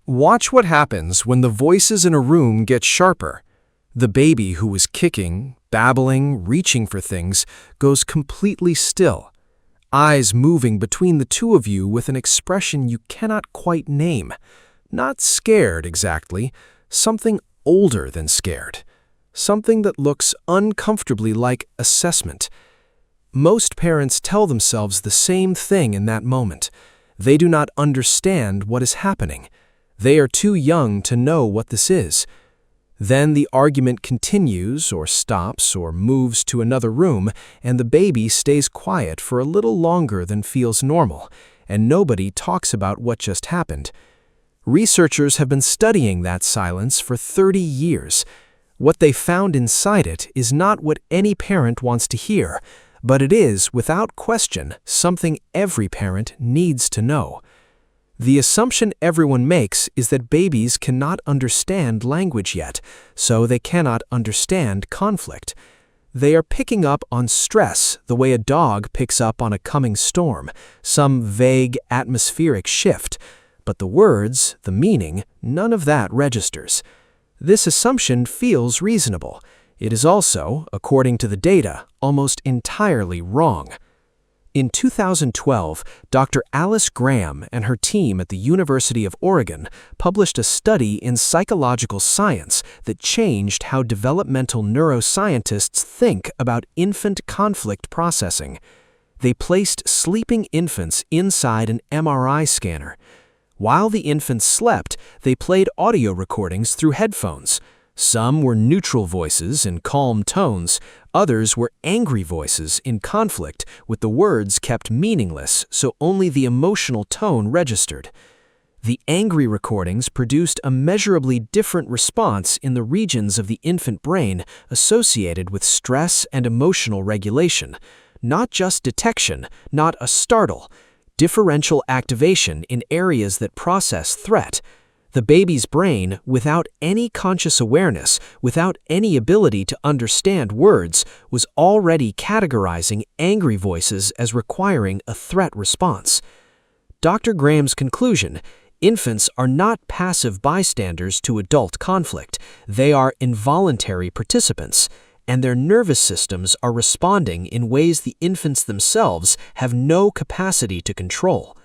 Watch what happens when the voices in a room get sharper. The baby who was kicking, babbling, reaching for things goes completely still, eyes moving between the two of you with an expression you cannot quite name. Not scared exactly, something older than scared. Something that looks uncomfortably like assessment. Most parents tell themselves the same thing in that moment. They do not understand what is happening. They are too young to know what this is. Then the argument continues or stops or moves to another room, and the baby stays quiet for a little longer than feels normal, and nobody talks about what just happened. Researchers have been studying that silence for 30 years. What they found inside it is not what any parent wants to hear, but it is, without question, something every parent needs to know. The assumption everyone makes is that babies cannot understand language yet, so they cannot understand conflict. They are picking up on stress the way a dog picks up on a coming storm, some vague atmospheric shift. But the words, the meaning, none of that registers. This assumption feels reasonable. It is also, according to the data, almost entirely wrong. In 2012, Dr. Alice Graham and her team at the University of Oregon published a study in Psychological Science that changed how developmental neuroscientists think about infant conflict processing. They placed sleeping infants inside an MRI scanner. While the infants slept, they played audio recordings through headphones. Some were neutral voices in calm tones, others were angry voices in conflict, with the words kept meaningless so only the emotional tone registered. The angry recordings produced a measurably different response in the regions of the infant brain associated with stress and emotional regulation. Not just detection, not a startle. Differential activation in areas that process threat. The baby's brain, without any conscious awareness, without any ability to understand words, was already categorizing angry voices as requiring a threat response. Dr. Graham's conclusion: infants are not passive bystanders to adult conflict. They are involuntary participants, and their nervous systems are responding in ways the infants themselves have no capacity to control.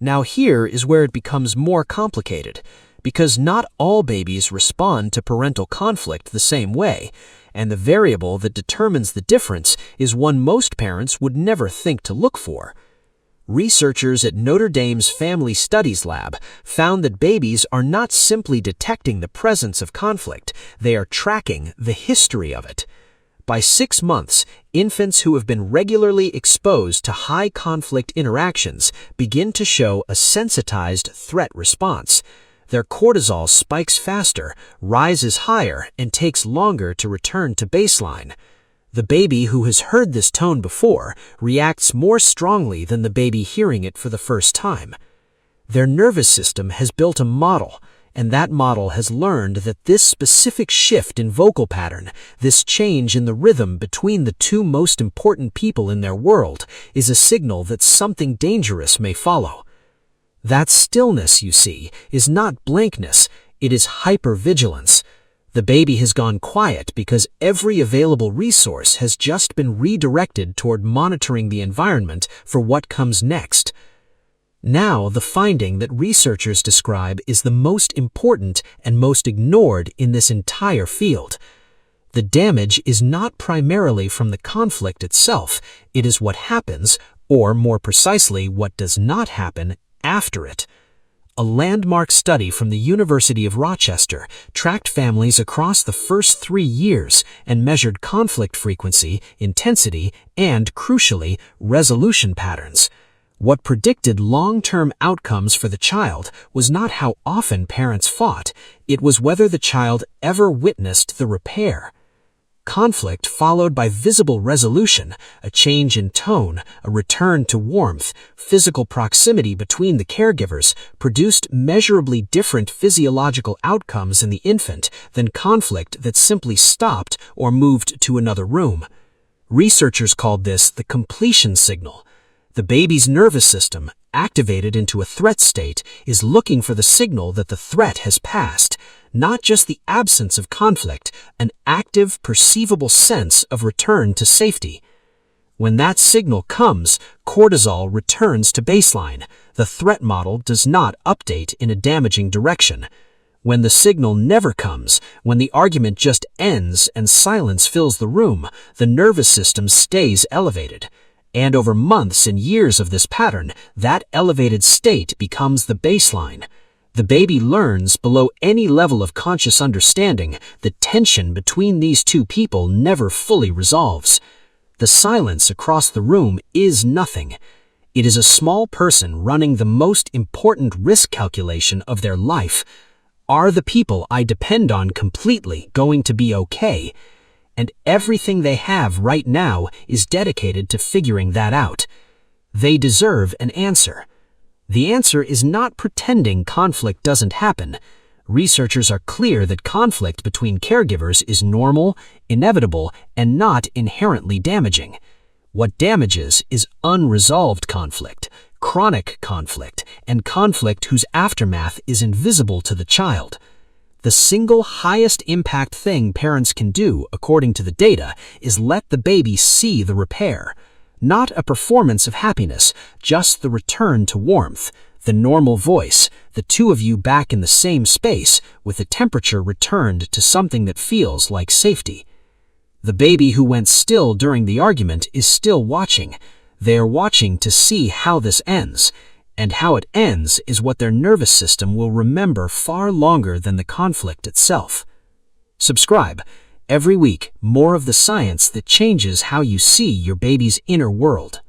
Now here is where it becomes more complicated, because not all babies respond to parental conflict the same way, and the variable that determines the difference is one most parents would never think to look for. Researchers at Notre Dame's Family Studies Lab found that babies are not simply detecting the presence of conflict, they are tracking the history of it. By 6 months, infants who have been regularly exposed to high-conflict interactions begin to show a sensitized threat response. Their cortisol spikes faster, rises higher, and takes longer to return to baseline. The baby who has heard this tone before reacts more strongly than the baby hearing it for the first time. Their nervous system has built a model, and that model has learned that this specific shift in vocal pattern, this change in the rhythm between the two most important people in their world, is a signal that something dangerous may follow. That stillness, you see, is not blankness, it is hypervigilance. The baby has gone quiet because every available resource has just been redirected toward monitoring the environment for what comes next. Now, the finding that researchers describe is the most important and most ignored in this entire field. The damage is not primarily from the conflict itself, it is what happens, or more precisely, what does not happen, after it. A landmark study from the University of Rochester tracked families across the first 3 years and measured conflict frequency, intensity, and, crucially, resolution patterns. What predicted long-term outcomes for the child was not how often parents fought, it was whether the child ever witnessed the repair. Conflict followed by visible resolution, a change in tone, a return to warmth, physical proximity between the caregivers produced measurably different physiological outcomes in the infant than conflict that simply stopped or moved to another room. Researchers called this the completion signal. The baby's nervous system, activated into a threat state, is looking for the signal that the threat has passed, not just the absence of conflict, an active, perceivable sense of return to safety. When that signal comes, cortisol returns to baseline. The threat model does not update in a damaging direction. When the signal never comes, when the argument just ends and silence fills the room, the nervous system stays elevated. And over months and years of this pattern, that elevated state becomes the baseline. The baby learns below any level of conscious understanding, the tension between these two people never fully resolves. The silence across the room is nothing. It is a small person running the most important risk calculation of their life. Are the people I depend on completely going to be okay? And everything they have right now is dedicated to figuring that out. They deserve an answer. The answer is not pretending conflict doesn't happen. Researchers are clear that conflict between caregivers is normal, inevitable, and not inherently damaging. What damages is unresolved conflict, chronic conflict, and conflict whose aftermath is invisible to the child. The single highest impact thing parents can do, according to the data, is let the baby see the repair. Not a performance of happiness, just the return to warmth, the normal voice, the two of you back in the same space, with the temperature returned to something that feels like safety. The baby who went still during the argument is still watching. They are watching to see how this ends. And how it ends is what their nervous system will remember far longer than the conflict itself. Subscribe. Every week, more of the science that changes how you see your baby's inner world.